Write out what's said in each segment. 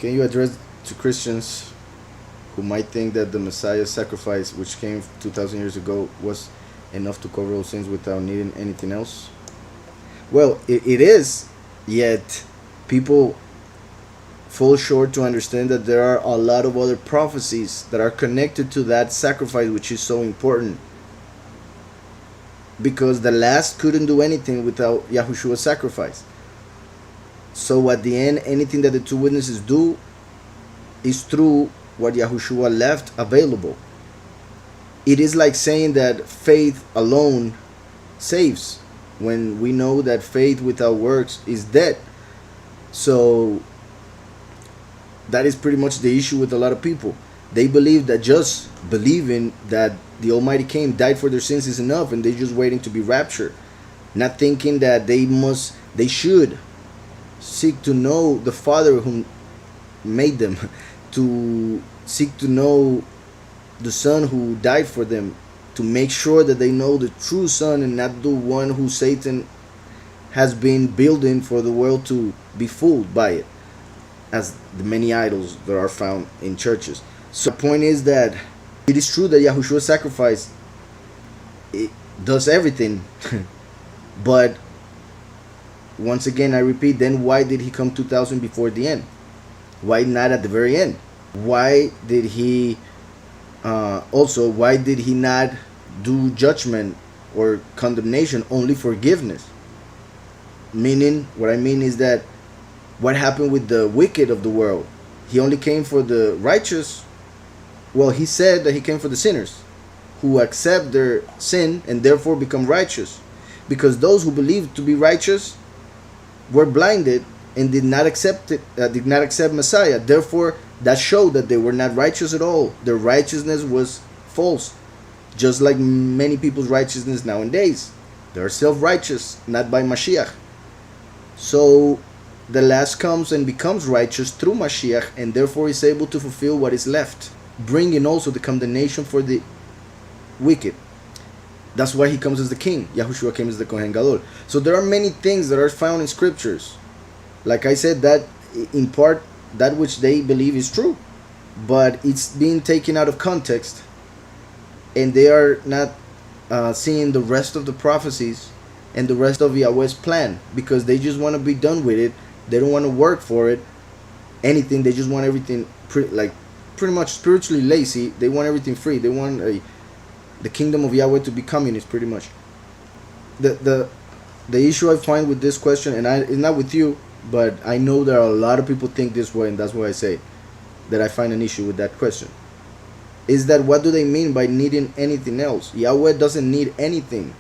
Can you address to Christians who might think that the Messiah's sacrifice, which came 2,000 years ago, was enough to cover all sins without needing anything else? Well, it is, yet people fall short to understand that there are a lot of other prophecies that are connected to that sacrifice, which is so important. Because the last couldn't do anything without Yahushua's sacrifice. So at the end, anything that the two witnesses do is through what Yahushua left available. It is like saying that faith alone saves, when we know that faith without works is dead. So that is pretty much the issue with a lot of people. They believe that just believing that the Almighty came, died for their sins is enough, and they're just waiting to be raptured, not thinking that they should seek to know the Father who made them, to seek to know the Son who died for them, to make sure that they know the true Son and not the one who Satan has been building for the world to be fooled by it, as the many idols that are found in churches. So the point is that it is true that Yahushua's sacrifice, it does everything, but once again I repeat, then why did he come 2,000 before the end? Why not at the very end? Why did he why did he not do judgment or condemnation, only forgiveness? Meaning, what I mean is that what happened with the wicked of the world? He only came for the righteous. Well, he said that he came for the sinners who accept their sin and therefore become righteous, because those who believed to be righteous were blinded and did not accept Messiah. Therefore, that showed that they were not righteous at all. Their righteousness was false, just like many people's righteousness nowadays. They are self-righteous, not by Mashiach. So the last comes and becomes righteous through Mashiach, and therefore is able to fulfill what is left, bringing also the condemnation for the wicked. That's why he comes as the king. Yahushua came as the Kohen Gadol. So there are many things that are found in scriptures. Like I said, that in part, that which they believe is true, but it's being taken out of context, and they are not seeing the rest of the prophecies and the rest of Yahweh's plan, because they just want to be done with it. They don't want to work for it, anything. They just want everything pretty much spiritually lazy. They want everything free. They want the kingdom of Yahweh to be communist, pretty much. The issue I find with this question, and it's not with you, but I know there are a lot of people think this way, and that's why I say that I find an issue with that question, is that what do they mean by needing anything else? Yahweh doesn't need anything.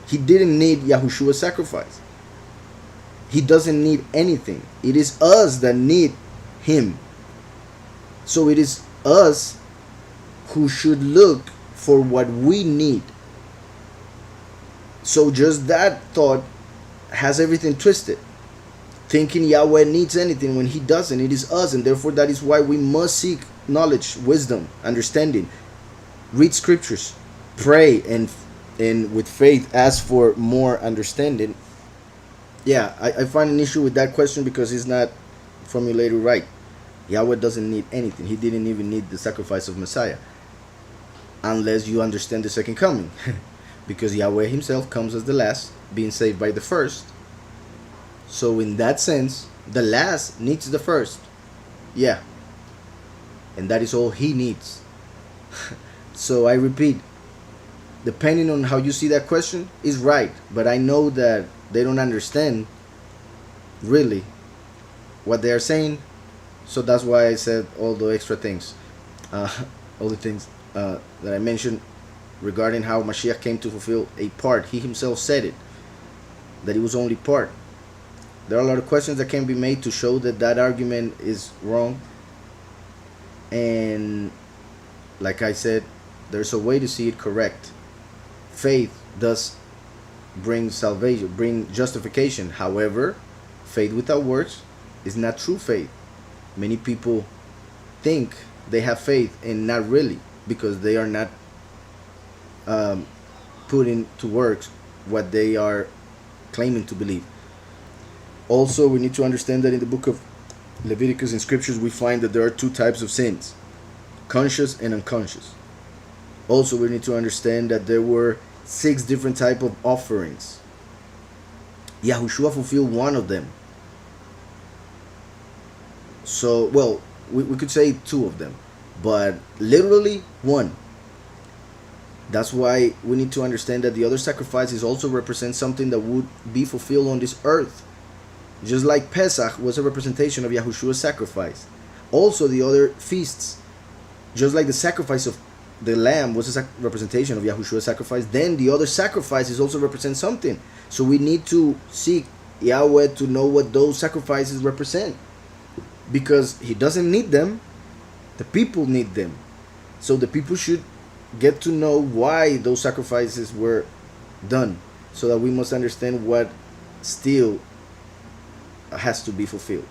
He didn't need Yahushua's sacrifice. He doesn't need anything. It is us that need him. So it is us who should look for what we need. So just that thought has everything twisted, thinking Yahweh needs anything when he doesn't. It is us, and therefore that is why we must seek knowledge, wisdom, understanding, read scriptures, pray, and with faith ask for more understanding. Yeah, I find an issue with that question because it's not formulated right. Yahweh doesn't need anything. He didn't even need the sacrifice of Messiah, unless you understand the second coming. Because Yahweh himself comes as the last, being saved by the first. So in that sense, the last needs the first. Yeah. And that is all he needs. So I repeat, depending on how you see that question, is right. But I know that they don't understand really what they are saying. So that's why I said all the extra things. All the things that I mentioned regarding how Mashiach came to fulfill a part. He himself said it, that it was only part. There are a lot of questions that can be made to show that that argument is wrong. And like I said, there's a way to see it correct. Faith does bring salvation, bring justification. However, faith without works is not true faith. Many people think they have faith and not really, because they are not putting to works what they are claiming to believe. Also, we need to understand that in the book of Leviticus and scriptures, we find that there are two types of sins, conscious and unconscious. Also, we need to understand that there were 6 different types of offerings. Yahushua fulfilled one of them. So, well, we could say 2 of them, but literally 1. That's why we need to understand that the other sacrifices also represent something that would be fulfilled on this earth. Just like Pesach was a representation of Yahushua's sacrifice. Also, the other feasts, just like the sacrifice of the lamb was a representation of Yahushua's sacrifice, then the other sacrifices also represent something. So we need to seek Yahweh to know what those sacrifices represent. Because he doesn't need them, the people need them. So the people should get to know why those sacrifices were done, so that we must understand what still has to be fulfilled.